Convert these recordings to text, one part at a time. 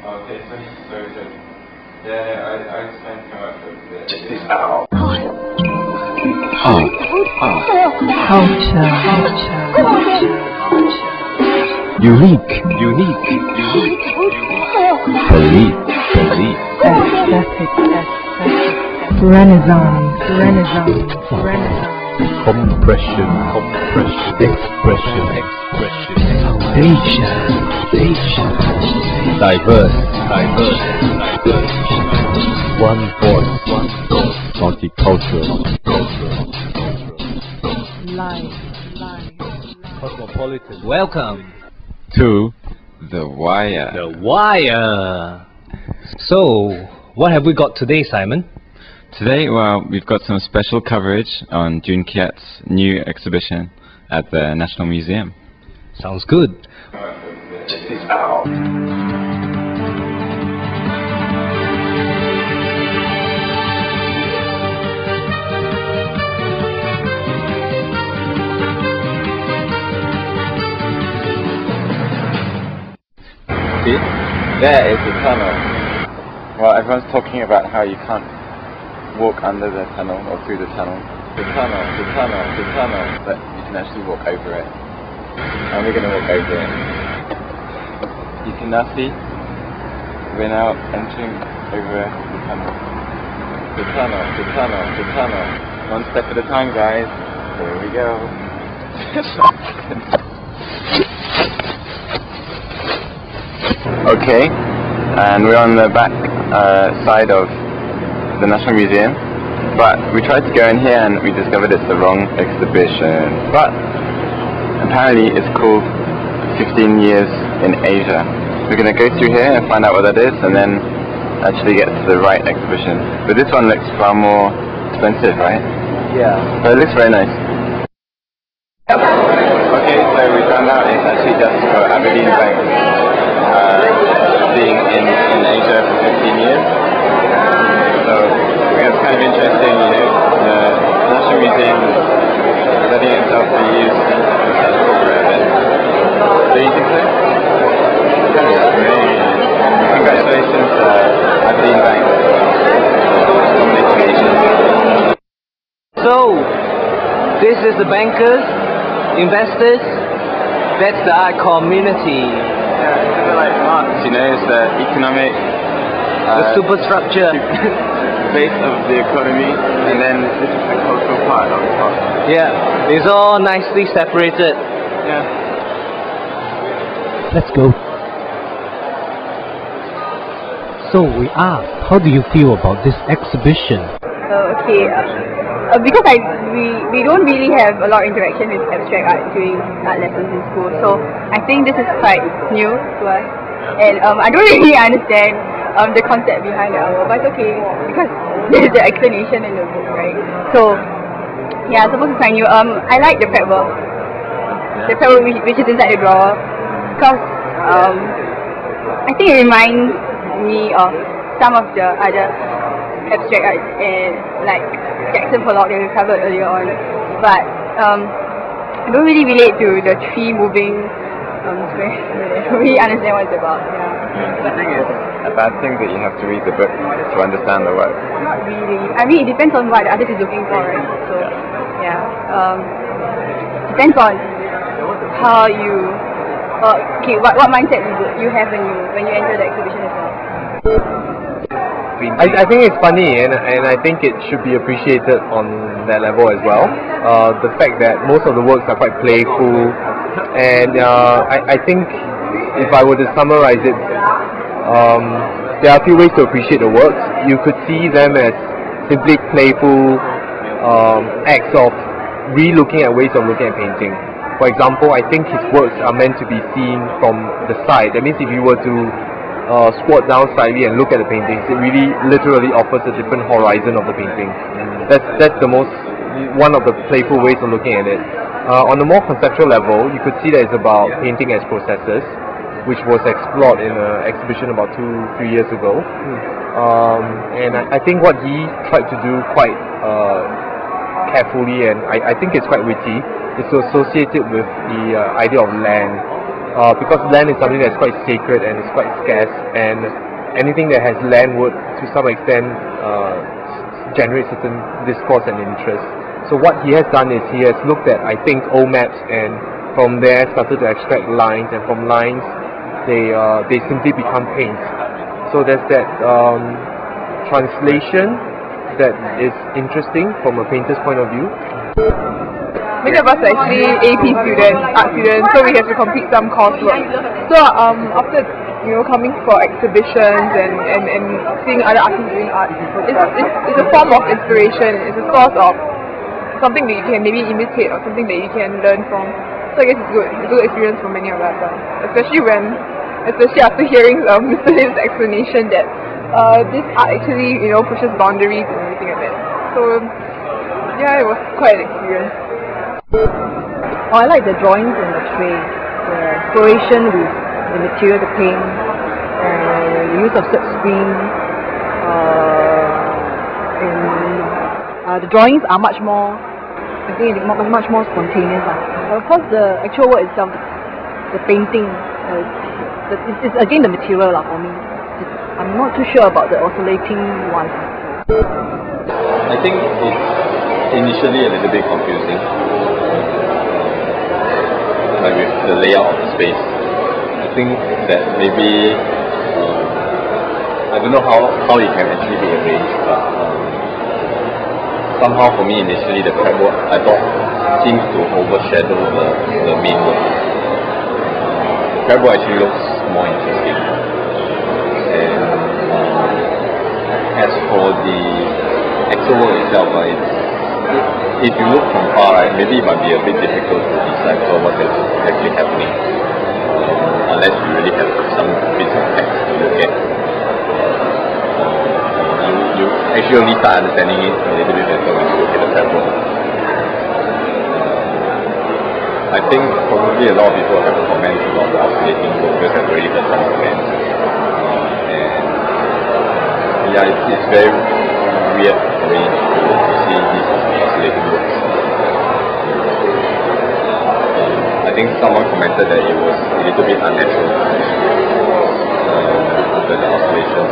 Okay, so good. Yeah, I explained too much of this. Check this out. Culture. Unique. Believe. Aesthetic. Renaissance. Compression. Expression. Foundation. Diverse. One voice. Multicultural. Live. Cosmopolitan. Welcome To The Wire. The Wire. So, what have we got today, Simon? Today, well, we've got some special coverage on Joon Kiat's new exhibition at the National Museum. Sounds good. Check this out. See? There is the tunnel. Well, everyone's talking about how you can't walk under the tunnel or through the tunnel. The tunnel. But you can actually walk over it. And we're going to walk over it. You can now see we're now entering over the tunnel. The tunnel. One step at a time, guys. Here we go. Okay, and we're on the back side of the National Museum, but we tried to go in here and we discovered it's the wrong exhibition. But apparently it's called 15 Years in Asia. We're going to go through here and find out what that is and then actually get to the right exhibition. But this one looks far more expensive, right? Yeah. But it looks very nice. Okay, so we found out it's actually just for Aberdeen Bank. Being in Asia for 15 years. So it's kind of interesting, you know, the National Museum is letting itself be used as such corporate event. Do you think so? Great. Congratulations, Aberdeen Bank, for nominating Asia. So, this is the bankers, investors, that's the art community. Yeah, it's a bit like Marx, you know, it's the economic The superstructure. base of the economy, and then this is the cultural part of the top. Yeah, it's all nicely separated. Yeah. Let's go. So we asked, how do you feel about this exhibition? Okay, because we don't really have a lot of interaction with abstract art during art lessons in school, so I think this is quite new to us, and I don't really understand the concept behind the artwork, but it's okay because there's the explanation in the book, right? So yeah, it's supposed to find you. I like the prep work, which is inside the drawer, because I think it reminds me of some of the other abstract art like Jackson Pollock that we covered earlier on, but I don't really relate to the tree moving square. I don't really understand what it's about. Yeah. I think it's a bad thing that you have to read the book to understand the work. Not really. I mean, it depends on what the artist is looking for, right? So yeah, depends on how you. Okay, what mindset you have when you enter the exhibition as well. I think it's funny, and I think it should be appreciated on that level as well. The fact that most of the works are quite playful, and I think if I were to summarize it, there are a few ways to appreciate the works. You could see them as simply playful acts of re-looking at ways of looking at painting. For example, I think his works are meant to be seen from the side. That means if you were to squat down slightly and look at the paintings, it really literally offers a different horizon of the painting. That's one of the playful ways of looking at it. On a more conceptual level, you could see that it's about painting as processes, which was explored in an exhibition about 2-3 years ago. And I think what he tried to do quite carefully, and I think it's quite witty, is to associate it with the idea of land because land is something that's quite sacred and it's quite scarce, and anything that has land would, to some extent, generate certain discourse and interest. So what he has done is he has looked at, I think, old maps, and from there started to extract lines, and from lines they simply become paints. So there's that translation that is interesting from a painter's point of view. Many of us are actually AP students, art students, so we have to complete some coursework. So after coming for exhibitions and seeing other artists doing art, it's a form of inspiration. It's a source of something that you can maybe imitate or something that you can learn from. So I guess it's good. It's a good experience for many of us, especially after hearing Mr. Lim's explanation that this art actually pushes boundaries and everything like that. So yeah, it was quite an experience. Oh, I like the drawings in the tray, the exploration with the material to paint, the use of silk screen, and the drawings are much more, I think, much more spontaneous. Of course, the actual work itself, the painting, it's again the material for me. I'm not too sure about the oscillating one. I think it's initially a little bit confusing, like with the layout of the space. I think that maybe I don't know how it can actually be arranged, but somehow for me initially the crab work I thought seems to overshadow the main work. The crab work actually looks more interesting, and as for the actual work itself, if you look from far, maybe it might be a bit difficult to decipher what is actually happening, unless you really have some bits of text to look at. You actually only start understanding it a little bit better when you look at the crab work. I think probably a lot of people have comments about the oscillating work because I've already heard some comments. And yeah, it's very weird for me to see these oscillating works. I think someone commented that it was a little bit unnatural, the oscillations.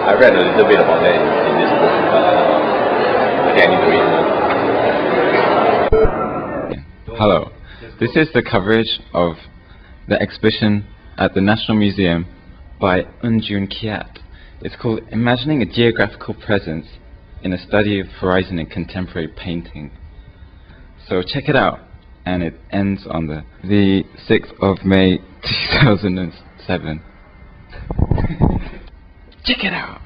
I read a little bit about that in this book, but okay, I need to read more. Hello, this is the coverage of the exhibition at the National Museum by Joon Kiat. It's called Imagining a Geographical Presence in a Study of Horizon in Contemporary Painting. So check it out, and it ends on the 6th of May 2007. Check it out!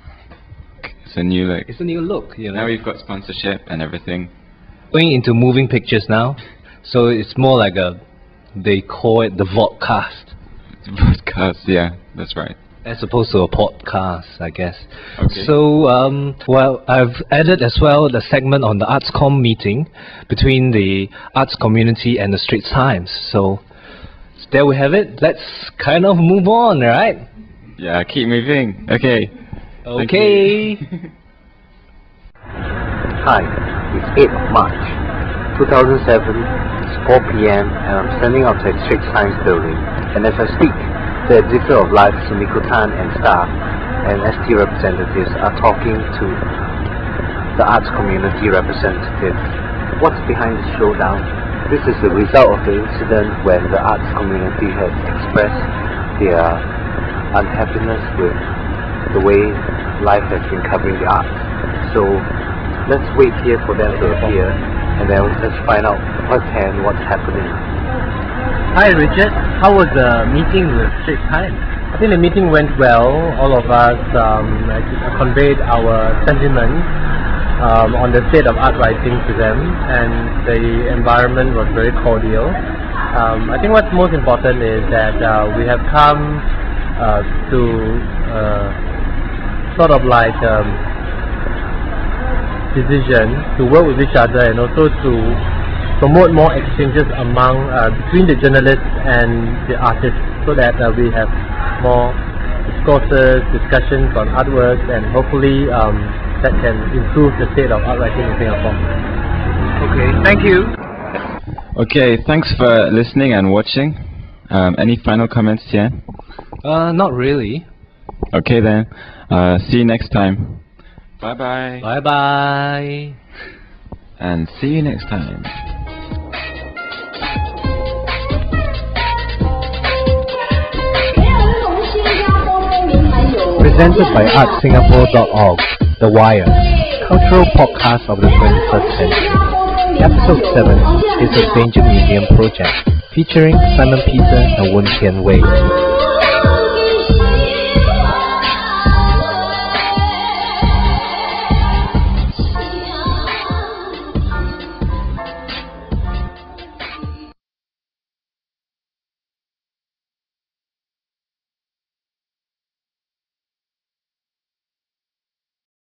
It's a new look. It's a new look, Now we've got sponsorship and everything. Going into moving pictures now, so it's more like they call it the vodcast. Vodcast, yeah, that's right. As opposed to a podcast, I guess. Okay. So, well, I've added as well the segment on the Arts Comm meeting between the arts community and the Straits Times. So, there we have it. Let's kind of move on, right? Yeah, keep moving. Okay. Okay. Hi, it's 8th of March 2007, it's 4 p.m. and I'm standing outside Straits Times building, and as I speak, the Exhibitor of Life, Sumiko Tan and staff and ST representatives are talking to the arts community representatives. What's behind the showdown? This is the result of the incident when the arts community has expressed their unhappiness with the way life has been covering the arts. So let's wait here for them to appear, and then let's find out firsthand what's happening. Hi Richard, how was the meeting with Straits Times? I think the meeting went well. All of us conveyed our sentiments on the state of art writing to them, and the environment was very cordial. I think what's most important is that we have come to sort of like decision to work with each other and also to promote more exchanges among between the journalists and the artists, so that we have more discourses, discussions on artworks, and hopefully that can improve the state of art writing in Singapore. Okay, thank you. Okay, thanks for listening and watching. Any final comments, Tian? Not really. Okay then. See you next time. Bye bye. Bye bye. And see you next time. Presented by artsingapore.org, The Wire, cultural podcast of the 21st century. Episode 7 is a Danger Museum project featuring Simon Peter and Woon Kiat Wei.